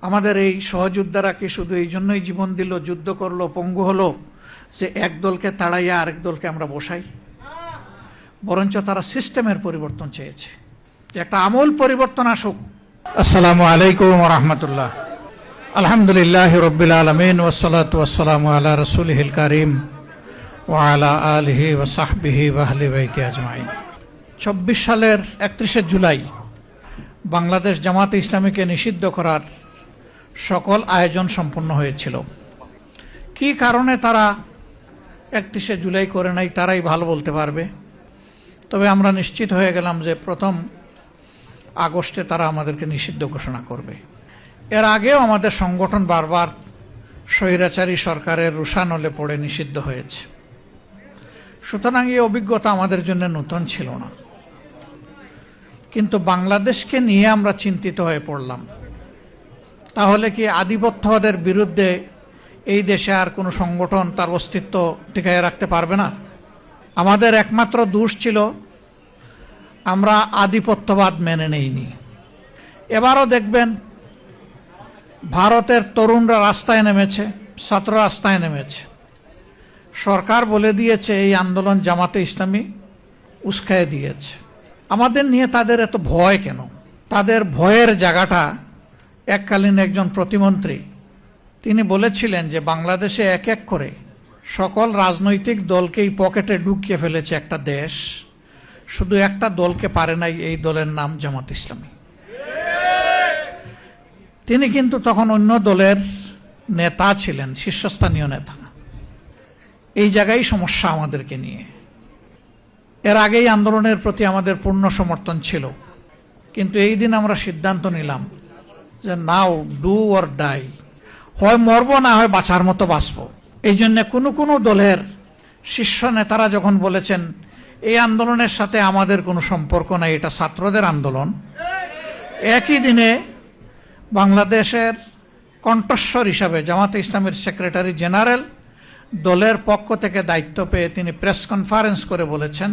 আমাদের এই সহযোদ্ধারা কি শুধু এই জন্যই জীবন দিল, যুদ্ধ করলো, পঙ্গু হলো যে এক দলকে তাড়াইয়া আরেক দলকে আমরা বসাই? বরঞ্চ তারা সিস্টেমের পরিবর্তন চেয়েছে, যে একটা আমূল পরিবর্তন আসুক। আসসালামু আলাইকুম ওয়া রাহমাতুল্লাহ। আলহামদুলিল্লাহ রাব্বিল আলামিন ওয়াসসালাতু ওয়াসসালামু আলা রাসূলিহিল কারীম ওয়া আলা আলিহি ওয়া সাহবিহি ওয়া আহলি বাইতি আজমাইন। ২৪ সালের ৩১শে জুলাই বাংলাদেশ জামাতে ইসলামীকে নিষিদ্ধ করার সকল আয়োজন সম্পন্ন হয়েছিল। কি কারণে তারা ৩১শে জুলাই করে নাই তারাই ভালো বলতে পারবে। তবে আমরা নিশ্চিত হয়ে গেলাম যে ১ম আগস্টে তারা আমাদেরকে নিষিদ্ধ ঘোষণা করবে। এর আগেও আমাদের সংগঠন বারবার স্বৈরাচারী সরকারের রুশানলে পড়ে নিষিদ্ধ হয়েছে। সুতরাং এই অভিজ্ঞতা আমাদের জন্য নতুন ছিল না, কিন্তু বাংলাদেশকে নিয়ে আমরা চিন্তিত হয়ে পড়লাম। তাহলে কি আধিপত্যবাদের বিরুদ্ধে এই দেশে আর কোনো সংগঠন তার অস্তিত্ব টিকিয়ে রাখতে পারবে না? আমাদের একমাত্র দোষ ছিল আমরা আধিপত্যবাদ মেনে নেইনি। এবারও দেখবেন ভারতের তরুণরা রাস্তায় নেমেছে, ছাত্র রাস্তায় নেমেছে। সরকার বলে দিয়েছে এই আন্দোলন জামাতে ইসলামী উস্কায়ে দিয়েছে। আমাদের নিয়ে তাদের এত ভয় কেন? তাদের ভয়ের জায়গাটা এককালীন একজন প্রতিমন্ত্রী তিনি বলেছিলেন যে বাংলাদেশে এক এক করে সকল রাজনৈতিক দলকেই পকেটে ঢুকিয়ে ফেলেছে একটা দেশ, শুধু একটা দলকে পারে নাই, এই দলের নাম জামাত ইসলামী। তিনি কিন্তু তখন অন্য দলের নেতা ছিলেন, শীর্ষস্থানীয় নেতা। এই জায়গায় সমস্যা আমাদেরকে নিয়ে। এর আগেই আন্দোলনের প্রতি আমাদের পূর্ণ সমর্থন ছিল, কিন্তু এই দিন আমরা সিদ্ধান্ত নিলাম যে নাও ডু অর ডাই, হয় মরবো না হয় বাঁচার মতো বাঁচবো। এই জন্য কোনো দলের শীর্ষ নেতারা যখন বলেছেন এই আন্দোলনের সাথে আমাদের কোনো সম্পর্ক নাই, এটা ছাত্রদের আন্দোলন, একই দিনে বাংলাদেশের কণ্ঠস্বর হিসাবে জামাতে ইসলামের সেক্রেটারি জেনারেল দলের পক্ষ থেকে দায়িত্ব পেয়ে তিনি প্রেস কনফারেন্স করে বলেছেন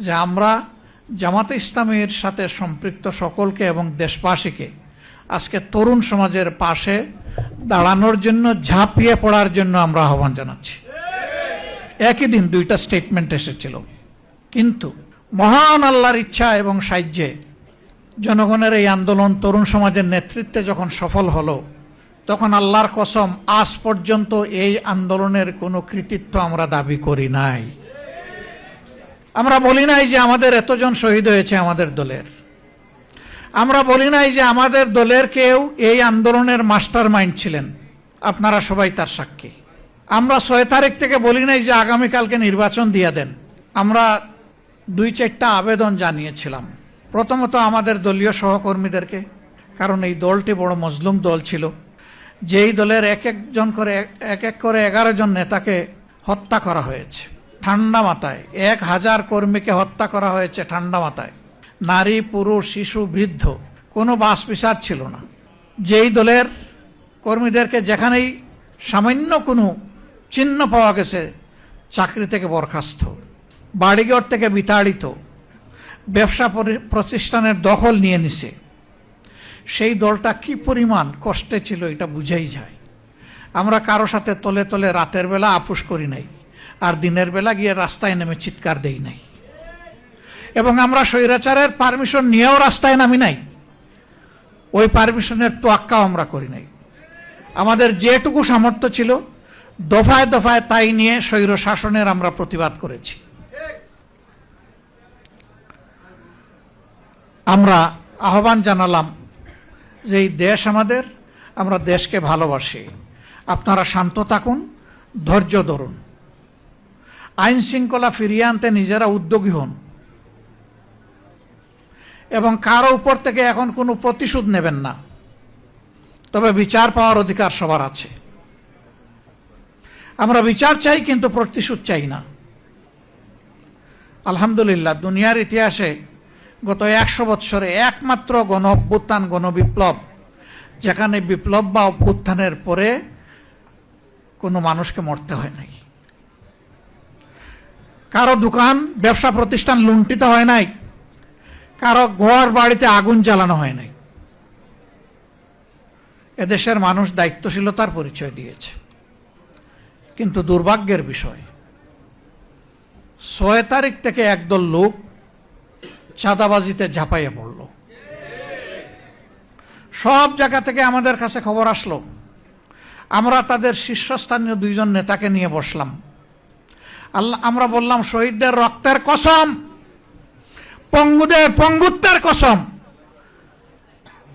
যে আমরা জামাতে ইসলামীর সাথে সম্পৃক্ত সকলকে এবং দেশবাসীকে আজকে তরুণ সমাজের পাশে দাঁড়ানোর জন্য, ঝাঁপিয়ে পড়ার জন্য আমরা আহ্বান জানাচ্ছি। একই দিন দুইটা স্টেটমেন্ট এসেছিল। কিন্তু মহান আল্লাহর ইচ্ছা এবং সাহায্যে জনগণের এই আন্দোলন তরুণ সমাজের নেতৃত্বে যখন সফল হলো, তখন আল্লাহর কসম আজ পর্যন্ত এই আন্দোলনের কোনো কৃতিত্ব আমরা দাবি করি নাই। আমরা বলি নাই যে আমাদের এতজন শহীদ হয়েছে আমাদের দলের। আমরা বলি নাই যে আমাদের দলের কেউ এই আন্দোলনের মাস্টার মাইন্ড ছিলেন, আপনারা সবাই তার সাক্ষী। আমরা ৬ তারিখ থেকে বলি নাই যে আগামীকালকে নির্বাচন দিয়ে দেন। আমরা ২-৪টা আবেদন জানিয়েছিলাম। প্রথমত আমাদের দলীয় সহকর্মীদেরকে, কারণ এই দলটি বড় মজলুম দল ছিল, যেই দলের এক এক করে 11 জন নেতাকে হত্যা করা হয়েছে ঠান্ডা মাথায়। 1000 কর্মীকে হত্যা করা হয়েছে ঠান্ডা মাথায়। নারী, পুরুষ, শিশু, বৃদ্ধ, কোনো বাস বিচার ছিল না। যেই দলের কর্মীদেরকে যেখানেই সামান্য কোনো চিহ্ন পাওয়া গেছে চাকরি থেকে বরখাস্ত, বাড়িঘর থেকে বিতাড়িত, ব্যবসা প্রতিষ্ঠানের দখল নিয়ে নিছে, সেই দলটা কি পরিমাণ কষ্টে ছিল এটা বুঝাই যায়। আমরা কারো সাথে তলে তলে রাতের বেলা আপোষ করি নাই, আর দিনের বেলা গিয়ে রাস্তায় নেমে চিৎকার দেই নাই, এবং আমরা স্বৈরাচারের পারমিশন নিয়েও রাস্তায় নামি নাই। ওই পারমিশনের তোয়াক্কাও আমরা করি নাই। আমাদের যেটুকু সামর্থ্য ছিল দফায় দফায় তাই নিয়ে স্বৈর শাসনের আমরা প্রতিবাদ করেছি। আমরা আহ্বান জানালাম যে এই দেশ আমাদের, আমরা দেশকে ভালোবাসি, আপনারা শান্ত থাকুন, ধৈর্য ধরুন, আইন শৃঙ্খলা ফিরিয়ে আনতে নিজেরা উদ্যোগী হন, এবং কারো উপর থেকে এখন কোনো প্রতিশোধ নেবেন না। তবে বিচার পাওয়ার অধিকার সবার আছে। আমরা বিচার চাই, কিন্তু প্রতিশোধ চাই না। আলহামদুলিল্লাহ, দুনিয়ার ইতিহাসে গত 100 বৎসরে একমাত্র গণ অভ্যুত্থান, গণবিপ্লব, যেখানে বিপ্লব বা অভ্যুত্থানের পরে কোনো মানুষকে মরতে হয় নাই, কারো দোকান ব্যবসা প্রতিষ্ঠান লুণ্ঠিত হয় নাই, কারো ঘর বাড়িতে আগুন জ্বালানো হয় নাই। এদেশের মানুষ দায়িত্বশীলতার পরিচয় দিয়েছে, কিন্তু দুর্ভাগ্যের বিষয় ৬ তারিখ থেকে একদল লোক চাঁদাবাজিতে ঝাঁপাইয়ে পড়ল। সব জায়গা থেকে আমাদের কাছে খবর আসলো। আমরা তাদের শীর্ষস্থানীয় 2 জন নেতাকে নিয়ে বসলাম। আমরা বললাম, শহীদদের রক্তের কসম, পঙ্গুদের পঙ্গুত্বের কসম,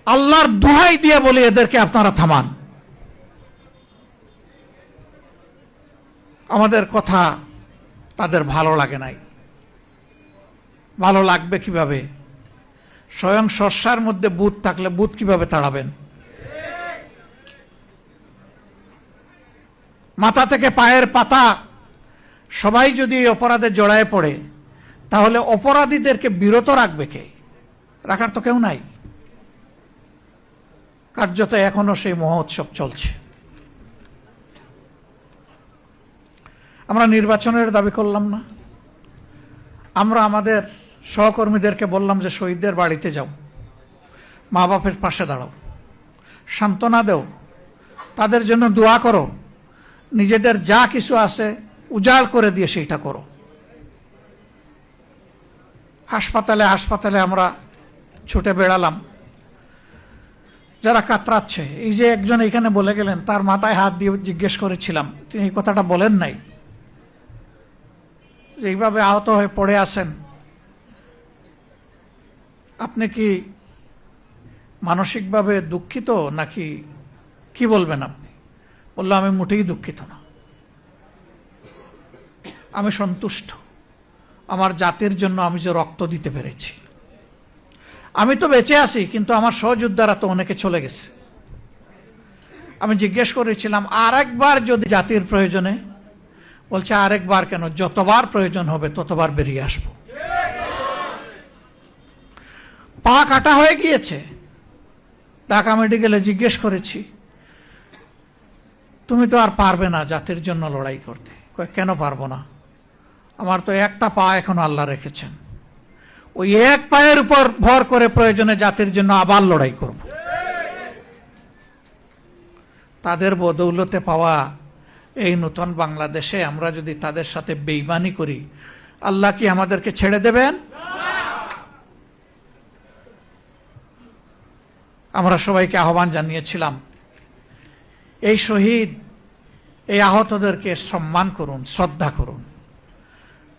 আল্লাহর দোহাই দিয়ে বলি এদেরকে আপনারা থামান। আমাদের কথা তাদের ভালো লাগে নাই। ভালো লাগবে কিভাবে? স্বয়ং শস্যার মধ্যে ভূত থাকলে ভূত কিভাবে তাড়াবেন? মাথা থেকে পায়ের পাতা সবাই যদি এই অপরাধে জড়ায় পড়ে, তাহলে অপরাধীদেরকে বিরত রাখবে কে? রাখার তো কেউ নাই। কার্যত এখনো সেই মহোৎসব চলছে। আমরা নির্বাচনের দাবি করলাম না। আমরা আমাদের সহকর্মীদেরকে বললাম যে শহীদদের বাড়িতে যাও, মা বাপের পাশে দাঁড়াও, সান্ত্বনা দেও, তাদের জন্য দোয়া করো, নিজেদের যা কিছু আছে উজাড় করে দিয়ে সেইটা করো। হাসপাতালে হাসপাতালে আমরা ছুটে বেড়ালাম। যারা কাতরাচ্ছে, এই যে একজন এখানে বলে গেলেন, তার মাথায় হাত দিয়ে জিজ্ঞেস করেছিলাম, তিনি এই কথাটা বলেন নাই যে এইভাবে আহত হয়ে পড়ে আছেন, আপনি কি মানসিকভাবে দুঃখিত নাকি কি বলবেন আপনি? বললো, আমি মোটেই দুঃখিত না, আমি সন্তুষ্ট। আমার জাতির জন্য আমি যে রক্ত দিতে পেরেছি। আমি তো বেঁচে আছি, কিন্তু আমার সহযোদ্ধারা তো অনেকে চলে গেছে। আমি জিজ্ঞেস করেছিলাম, আরেকবার যদি জাতির প্রয়োজনে? বলছে, আরেকবার কেন, যতবার প্রয়োজন হবে ততবার বেরিয়ে আসব। পা কাটা হয়ে গিয়েছে। ঢাকা মেডিকেলে জিজ্ঞেস করেছি, তুমি তো আর পারবে না জাতির জন্য লড়াই করতে। কেন পারবো না? আমার তো একটা পা এখন আল্লাহ রেখেছেন, ওই এক পায়ের উপর ভর করে প্রয়োজনে জাতির জন্য আবার লড়াই করব। তাদের বদৌলতে পাওয়া এই নতুন বাংলাদেশে আমরা যদি তাদের সাথে বেঈমানি করি, আল্লাহ কি আমাদেরকে ছেড়ে দেবেন? আমরা সবাইকে আহ্বান জানিয়েছিলাম, এই শহীদ, এই আহতদেরকে সম্মান করুন, শ্রদ্ধা করুন,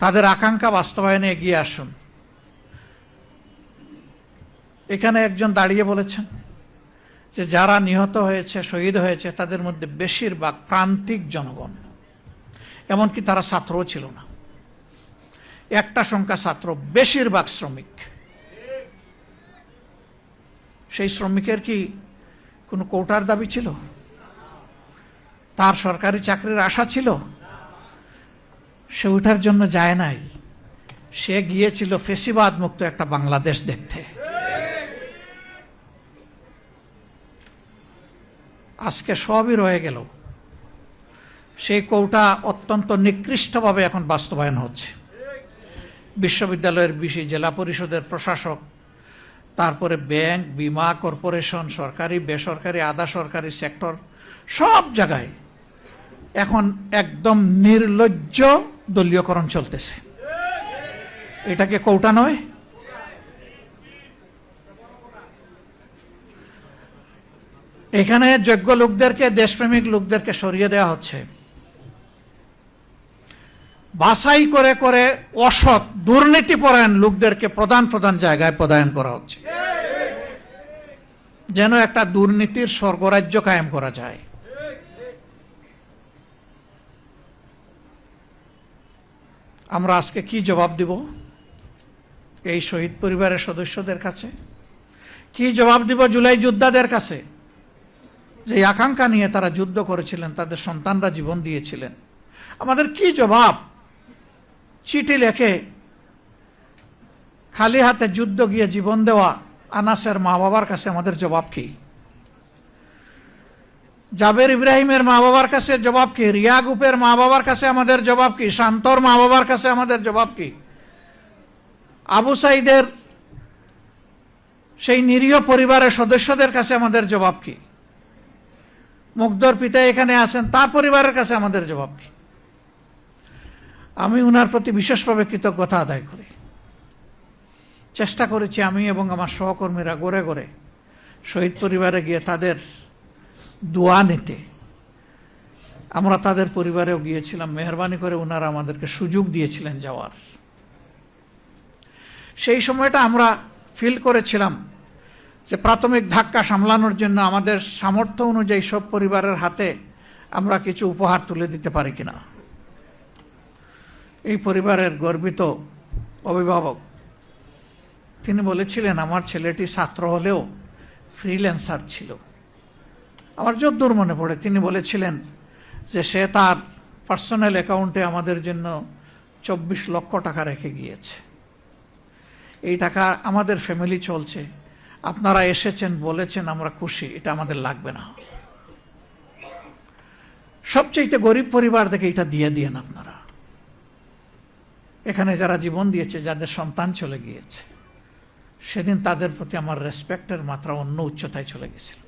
তাদের আকাঙ্ক্ষা বাস্তবায়নে এগিয়ে আসুন। এখানে একজন দাঁড়িয়ে বলেছেন যে যারা নিহত হয়েছে, শহীদ হয়েছে, তাদের মধ্যে বেশিরভাগ প্রান্তিক জনগণ, এমনকি তারা ছাত্রও ছিল না। একটা সংখ্যা ছাত্র, বেশিরভাগ শ্রমিক। সেই শ্রমিকের কি কোনো কোটার দাবি ছিল? তার সরকারি চাকরির আশা ছিল? সে ওঠার জন্য যায় নাই। সে গিয়েছিল ফেসিবাদ মুক্ত একটা বাংলাদেশ দেখতে। আজকে সবই রয়ে গেল। সেই কোটা অত্যন্ত নিকৃষ্টভাবে এখন বাস্তবায়ন হচ্ছে। বিশ্ববিদ্যালয়ের বিশি, জেলা পরিষদের প্রশাসক, তারপরে ব্যাংক, বিমা কর্পোরেশন, সরকারি বেসরকারি আধা সরকারি সেক্টর, সব জায়গায় এখন একদম নির্লজ্জ দলীয়করণ চলতেছে। এটাকে কোটা নয়? এখানে যোগ্য লোকদেরকে, দেশপ্রেমিক লোকদেরকে সরিয়ে দেওয়া হচ্ছে। বাছাই করে করে অসৎ, দুর্নীতিপরায়ণ লোকদেরকে প্রধান প্রধান জায়গায় পদায়ন করা হচ্ছে, যেন একটা দুর্নীতির স্বর্গরাজ্য কায়েম করা যায়। আমরা আজকে কি জবাব দিব এই শহীদ পরিবারের সদস্যদের কাছে? কি জবাব দিব জুলাই যোদ্ধাদের কাছে, যে আকাঙ্ক্ষা নিয়ে তারা যুদ্ধ করেছিলেন, তাদের সন্তানরা জীবন দিয়েছিলেন? আমাদের কি জবাব? চিঠি লেখে খালি হাতে যুদ্ধ গিয়ে জীবন দেওয়া আনাসের মা বাবার কাছে আমাদের জবাব কি? জাবের ইব্রাহিমের মা বাবার কাছে জবাব কি? রিয়া গুপের মা বাবার কাছে আমাদের জবাব কি? শান্তর মা বাবার কাছে আমাদের জবাব কি? আবু সাইদের সেই নিরীহ পরিবারের সদস্যদের কাছে আমাদের জবাব কি? মুগ্ধর পিতা এখানে আছেন, তার পরিবারের কাছে আমাদের জবাব কি? আমি উনার প্রতি বিশেষভাবে কৃতজ্ঞতা আদায় করি। চেষ্টা করেছি আমি এবং আমার সহকর্মীরা ঘরে ঘরে শহীদ পরিবারে গিয়ে তাদের দোয়া নিতে। আমরা তাদের পরিবারেও গিয়েছিলাম, মেহরবানি করে ওনারা আমাদেরকে সুযোগ দিয়েছিলেন যাওয়ার। সেই সময়টা আমরা ফিল করেছিলাম যে প্রাথমিক ধাক্কা সামলানোর জন্য আমাদের সামর্থ্য অনুযায়ী সব পরিবারের হাতে আমরা কিছু উপহার তুলে দিতে পারি কিনা। এই পরিবারের গর্বিত অভিভাবক তিনি বলেছিলেন, আমার ছেলেটি ছাত্র হলেও ফ্রিল্যান্সার ছিল। আমার যদ্দূর মনে পড়ে তিনি বলেছিলেন যে সে তার পার্সোনাল অ্যাকাউন্টে আমাদের জন্য 24 লক্ষ টাকা রেখে গিয়েছে। এই টাকা আমাদের ফ্যামিলি চলছে, আপনারা এসেছেন বলেছেন আমরা খুশি, এটা আমাদের লাগবে না। সবচেয়ে গরিব পরিবার দেখে এটা দিয়ে দিয়েন আপনারা। এখানে যারা জীবন দিয়েছে, যাদের সন্তান চলে গিয়েছে, সেদিন তাদের প্রতি আমার রেসপেক্টের মাত্রা অন্য উচ্চতায় চলে গেছিল।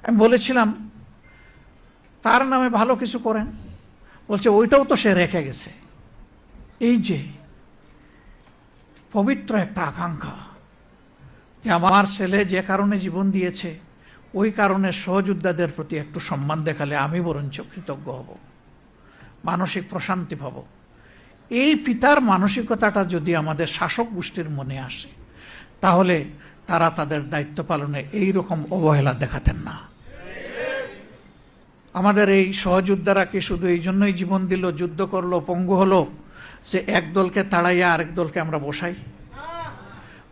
আমি বলেছিলাম তার নামে ভালো কিছু করেন, বলছে ওইটাও তো সে রেখে গেছে। এই যে পবিত্র একটা আকাঙ্ক্ষা যে আমার ছেলে যে কারণে জীবন দিয়েছে, ওই কারণে সহযোদ্ধাদের প্রতি একটু সম্মান দেখালে আমি বরঞ্চ কৃতজ্ঞ হব, মানসিক প্রশান্তি পাব। এই পিতার মানসিকতাটা যদি আমাদের শাসক গোষ্ঠীর মনে আসে, তাহলে তারা তাদের দায়িত্ব পালনে এই রকম অবহেলা দেখাতেন না। আমাদের এই সহযোদ্ধারা কি শুধু এই জন্যই জীবন দিল, যুদ্ধ করলো, পঙ্গু হলো যে এক দলকে তাড়াইয়া আরেক দলকে আমরা বসাই?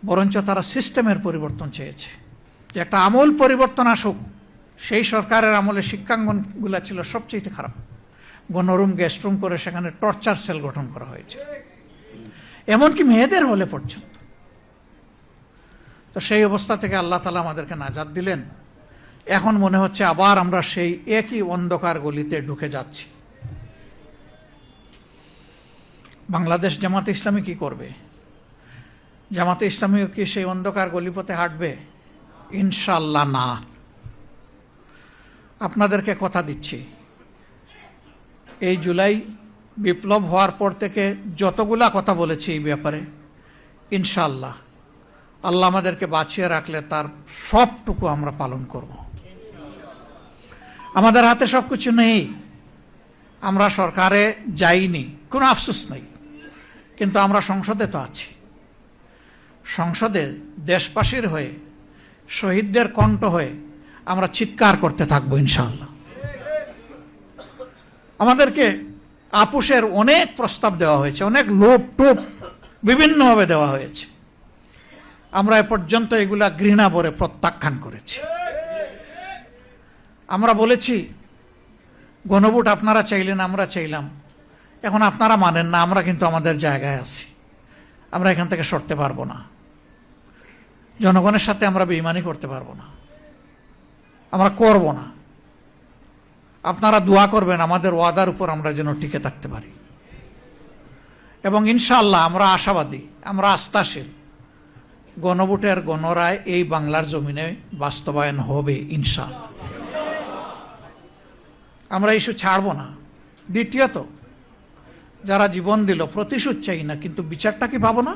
বরঞ্চ তারা সিস্টেমের পরিবর্তন চেয়েছে, যে একটা আমূল পরিবর্তন আসুক। সেই সরকারের আমলে শিক্ষাঙ্গনগুলা ছিল সবচেয়ে খারাপ, গণরুম গেস্টরুম করে সেখানে টর্চার সেল গঠন করা হয়েছে, এমনকি মেয়েদের হলে পর্যন্ত। তো সেই অবস্থা থেকে আল্লাহ তাআলা আমাদেরকে নাজাত দিলেন। এখন মনে হচ্ছে আবার আমরা সেই একই অন্ধকার গলিতে ঢুকে যাচ্ছি। বাংলাদেশ জামাতে ইসলামী কি করবে? জামাতে ইসলামী কি সেই অন্ধকার গলিপথে হাঁটবে? ইনশাআল্লাহ না। আপনাদেরকে কথা দিচ্ছি, এই জুলাই বিপ্লব হওয়ার পর থেকে যতগুলা কথা বলেছি এই ব্যাপারে, ইনশাআল্লাহ আল্লাহ আমাদেরকে বাঁচিয়ে রাখলে তার সবটুকু আমরা পালন করব। আমাদের হাতে সব কিছু নেই, আমরা সরকারে যাইনি, কোনো আফসোস নেই, কিন্তু আমরা সংসদে তো আছি। সংসদে দেশবাসীর হয়ে, শহীদদের কণ্ঠ হয়ে আমরা চিৎকার করতে থাকবো ইনশাআল্লাহ। আমাদেরকে আপোষের অনেক প্রস্তাব দেওয়া হয়েছে, অনেক লোভ টোপ বিভিন্নভাবে দেওয়া হয়েছে। আমরা এ পর্যন্ত এগুলা ঘৃণা ভরে প্রত্যাখ্যান করেছি। আমরা বলেছি গণভোট আপনারা চাইলেন, আমরা চাইলাম, এখন আপনারা মানেন না, আমরা কিন্তু আমাদের জায়গায় আছি, আমরা এখান থেকে সরতে পারবো না। জনগণের সাথে আমরা বেঈমানি করতে পারবো না, আমরা করব না। আপনারা দোয়া করবেন আমাদের ওয়াদার উপর আমরা যেন টিকে থাকতে পারি, এবং ইনশাআল্লাহ আমরা আশাবাদী, আমরা আস্থাশীল, গণভোটের গণরায় এই বাংলার জমিনে বাস্তবায়ন হবে ইনশাআল্লাহ। আমরা ইস্যু ছাড়ব না। দ্বিতীয়ত, যারা জীবন দিল, প্রতিশোধ চাই না, কিন্তু বিচারটা কি পাবো না?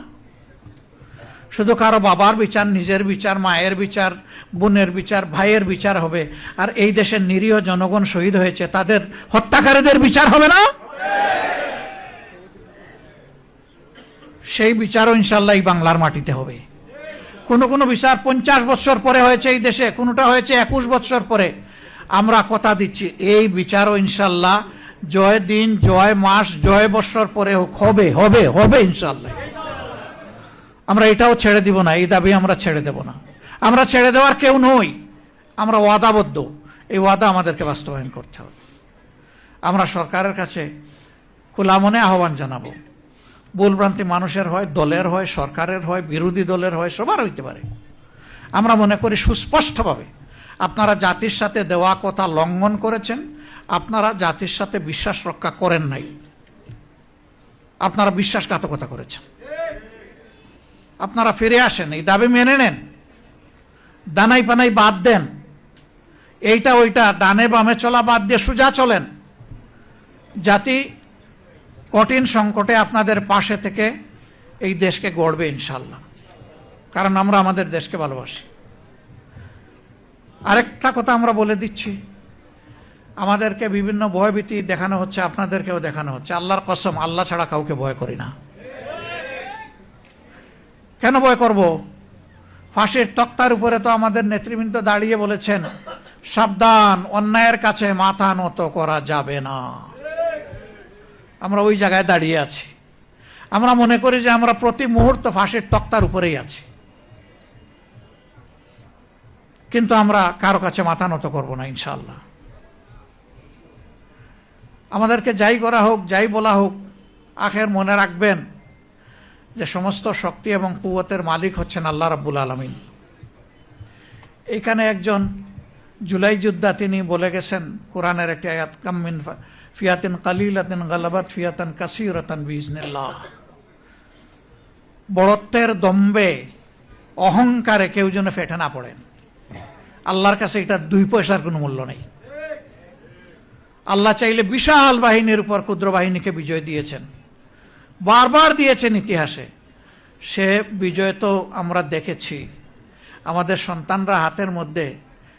শুধু কারো বাবার বিচার, নিজের বিচার, মায়ের বিচার, বোনের বিচার, ভাইয়ের বিচার হবে, আর এই দেশের নিরীহ জনগণ শহীদ হয়েছে তাদের হত্যাকারীদের বিচার হবে না? সেই বিচারও ইনশাআল্লাহ এই বাংলার মাটিতে হবে। কোনো কোনো বিচার 50 বছর পরে হয়েছে এই দেশে, কোনোটা হয়েছে 21 বছর পরে। আমরা কথা দিচ্ছি এই বিচারও ইনশাআল্লাহ জয় দিন, জয় মাস, জয় বছর পরে হবে হবে হবে ইনশাআল্লাহ। আমরা এটাও ছেড়ে দিব না, এই দাবি আমরা ছেড়ে দেব না। আমরা ছেড়ে দেওয়ার কেউ নই, আমরা ওয়াদাবদ্ধ, এই ওয়াদা আমাদেরকে বাস্তবায়ন করতে হবে। আমরা সরকারের কাছে খোলা মনে আহ্বান জানাবো, ভুলভ্রান্তি মানুষের হয়, দলের হয়, সরকারের হয়, বিরোধী দলের হয়, সবার হইতে পারে। আমরা মনে করি সুস্পষ্টভাবে আপনারা জাতির সাথে দেওয়া কথা লঙ্ঘন করেছেন, আপনারা জাতির সাথে বিশ্বাস রক্ষা করেন নাই, আপনারা বিশ্বাসঘাতকতা করেছেন। আপনারা ফিরে আসেন, এই দাবি মেনে নেন, দানাই পানাই বাদ দেন, এইটা ওইটা ডানে বামে চলা বাদ দিয়ে সোজা চলেন। জাতি কঠিন সংকটে আপনাদের পাশে থেকে এই দেশকে গড়বে ইনশাল্লাহ, কারণ আমরা আমাদের দেশকে ভালোবাসি। আরেকটা কথা আমরা বলে দিচ্ছি, আমাদেরকে বিভিন্ন ভয়ভীতি দেখানো হচ্ছে, আপনাদেরকেও দেখানো হচ্ছে। আল্লাহর কসম, আল্লাহ ছাড়া কাউকে ভয় করি না। কেন ভয় করব? ফাঁসির তক্তার উপরে তো আমাদের নেতৃবৃন্দ দাঁড়িয়ে বলেছেন, সাবধান, অন্যায়ের কাছে মাথা নত করা যাবে না। আমরা ওই জায়গায় দাঁড়িয়ে আছি। আমরা মনে করি যে আমরা প্রতি মুহূর্ত ফাঁসির তক্তার উপরেই আছি, কিন্তু আমরা কারো কাছে মাথা নত করব না ইনশাআল্লাহ। আমাদেরকে যাই করা হোক, যাই বলা হোক, আখের মনে রাখবেন যে সমস্ত শক্তি এবং কুওয়াতের মালিক হচ্ছেন আল্লাহ রাব্বুল আলামিন। এখানে একজন জুলাই যোদ্ধা তিনি বলে গেছেন কোরআনের একটি আয়াত, কামিন ফিয়াতিন কালিলাতিন গালাবাত ফিয়াতান কাসীরাতান বিইজনিল্লাহ। বড়ত্বের দম্বে, অহংকারে কেউ যেন ফেটে না পড়েন। আল্লাহর কাছে এটা 2 পয়সার কোনো মূল্য নেই। আল্লাহ চাইলে বিশাল বাহিনীর উপর ক্ষুদ্র বাহিনীকে বিজয় দিয়েছেন, বারবার দিয়েছেন ইতিহাসে। সে বিজয় তো আমরা দেখেছি। আমাদের সন্তানরা হাতের মধ্যে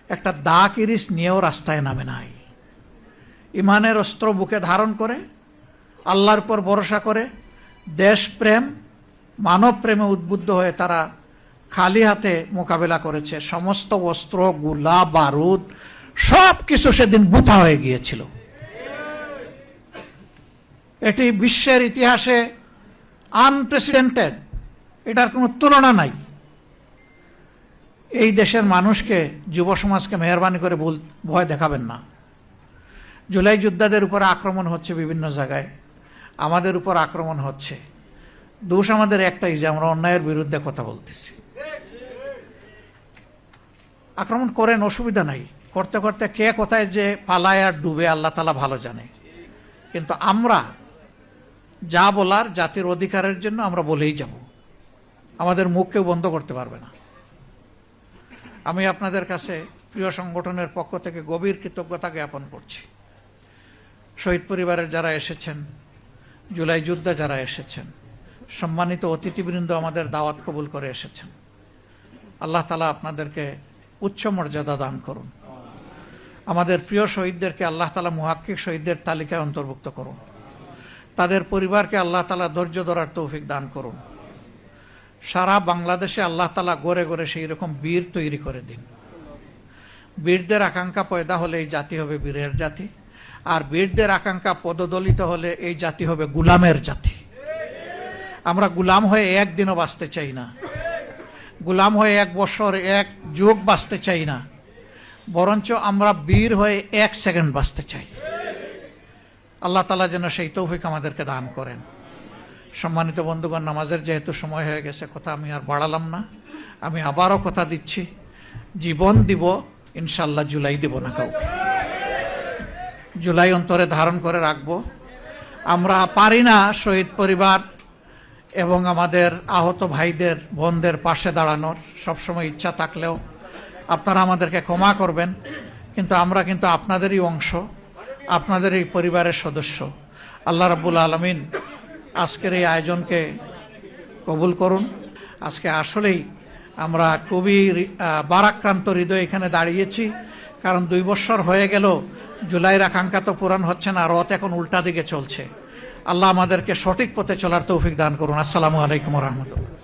একটা দা কিরিস নিয়েও রাস্তায় নামে নাই। ইমানের অস্ত্র বুকে ধারণ করে, আল্লাহর উপর ভরসা করে, দেশপ্রেম, মানব প্রেমে উদ্বুদ্ধ হয়ে তারা খালি হাতে মোকাবেলা করেছে। সমস্ত অস্ত্র, গোলা বারুদ সব কিছু সেদিন বুথা হয়ে গিয়েছিল। এটি বিশ্বের ইতিহাসে আনপ্রেসিডেন্টেড, এটার কোনো তুলনা নাই। এই দেশের মানুষকে, যুব সমাজকে মেহরবানি করে ভয় দেখাবেন না। জুলাই যোদ্ধাদের উপর আক্রমণ হচ্ছে বিভিন্ন জায়গায়, আমাদের উপর আক্রমণ হচ্ছে। দোষ আমাদের একটাই যে আমরা অন্যায়ের বিরুদ্ধে কথা বলতেছি। আক্রমণ করেন, অসুবিধা নাই। করতে করতে কে কোথায় যে পালায় আর ডুবে আল্লাহ তাআলা ভালো জানে। কিন্তু আমরা যা বলার জাতির অধিকারের জন্য আমরা বলেই যাব, আমাদের মুখ কেউ বন্ধ করতে পারবে না। আমি আপনাদের কাছে প্রিয় সংগঠনের পক্ষ থেকে গভীর কৃতজ্ঞতা জ্ঞাপন করছি। শহীদ পরিবারের যারা এসেছেন, জুলাই যোদ্ধা যারা এসেছেন, সম্মানিত অতিথিবৃন্দ আমাদের দাওয়াত কবুল করে এসেছেন, আল্লাহ তাআলা আপনাদেরকে উচ্চ মর্যাদা দান করুন। আমাদের প্রিয় শহীদদেরকে আল্লাহ তাআলা মুহাক্কিক শহীদদের তালিকায় অন্তর্ভুক্ত করুন। তাদের পরিবারকে আল্লাহ তাআলা ধৈর্য ধরার তৌফিক দান করুন। সারা বাংলাদেশে আল্লাহ তাআলা গড়ে গড়ে সেই রকম বীর তৈরি করে দিন। বীরদের আকাঙ্ক্ষা পয়দা হলে এই জাতি হবে বীরের জাতি, আর বীরদের আকাঙ্ক্ষা পদদলিত হলে এই জাতি হবে গুলামের জাতি। আমরা গুলাম হয়ে একদিনও বাঁচতে চাই না, গুলাম হয়ে 1 বছর 1 যুগ বাঁচতে চাই না, বরঞ্চ আমরা বীর হয়ে 1 সেকেন্ড বাঁচতে চাই। আল্লাহ তাআলা যেন সেই তৌফিক আমাদেরকে দান করেন। সম্মানিত বন্ধুগণ, নামাজের যেহেতু সময় হয়ে গেছে, কথা আমি আর বাড়ালাম না। আমি আবারও কথা দিচ্ছি, জীবন দিব ইনশাল্লাহ, জুলাই দিব না কাউকে। জুলাই অন্তরে ধারণ করে রাখবো। আমরা পারি না শহীদ পরিবার এবং আমাদের আহত ভাইদের বোনদের পাশে দাঁড়ানোর, সবসময় ইচ্ছা থাকলেও আপনারা আমাদেরকে ক্ষমা করবেন, কিন্তু আমরা কিন্তু আপনাদেরই অংশ, আপনাদের এই পরিবারের সদস্য। আল্লাহ রাব্বুল আলামিন আজকের এই আয়োজনকে কবুল করুন। আজকে আসলেই আমরা খুবই বারাক্রান্ত হৃদয় এখানে দাঁড়িয়েছি, কারণ 2 বছর হয়ে গেল জুলাইয়ের আকাঙ্ক্ষা তো পূরণ হচ্ছে না, রথ এখন উল্টা দিকে চলছে। আল্লাহ আমাদেরকে সঠিক পথে চলার তৌফিক দান করুন। আসসালামু আলাইকুম ওয়া রাহমাতুল্লাহ।